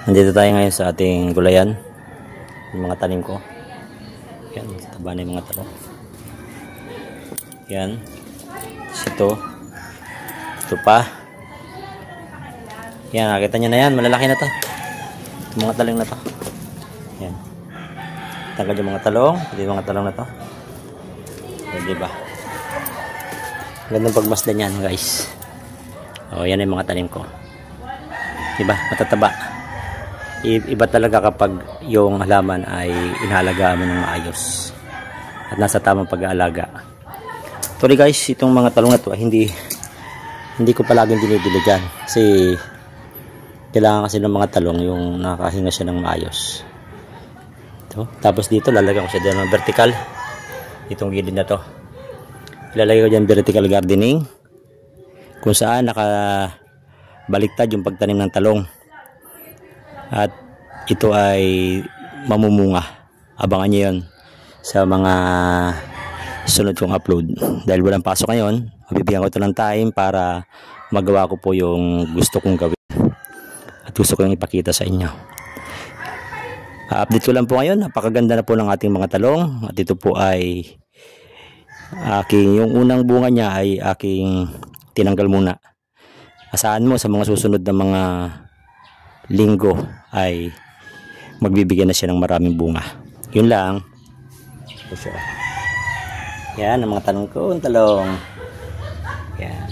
Nandito tayo ngayon sa ating gulayan. Yung mga tanim ko. Yan, taba na yung mga talong. Yan. Ito. Ito pa. Yan, nakita nyo na yan. Malalaki na to. Yung mga talong na to. Yan. Tanggal yung mga talong. Hindi yung mga talong na to. Yan, diba? Gandang pagmasdan yan, guys. O, yan yung mga tanim ko. Diba? Matataba. Iba talaga kapag yung halaman ay inahalagaan mo ng maayos at nasa tamang pag-aalaga. Sorry guys, itong mga talong na to hindi ko palaging binibili dyan kasi kailangan kasi ng mga talong yung nakahinga siya ng maayos. Ito. Tapos dito lalagyan ko siya dyan ng vertical, itong gilid na to ilalagay ko dyan vertical gardening kung saan nakabaliktad yung pagtanim ng talong. At ito ay mamumunga. Abangan nyo yun sa mga sunod kong upload. Dahil walang pasok ngayon, mabibigyan ko ito ng time para magawa ko po yung gusto kong gawin. At gusto ko yung ipakita sa inyo. Update ko lang po ngayon. Napakaganda na po ng ating mga talong. At ito po ay yung unang bunga niya ay aking tinanggal muna. Asahan mo sa mga susunod na mga linggo ay magbibigyan na siya ng maraming bunga. Yun lang. Yan ang mga talong ko. Talong. Yan.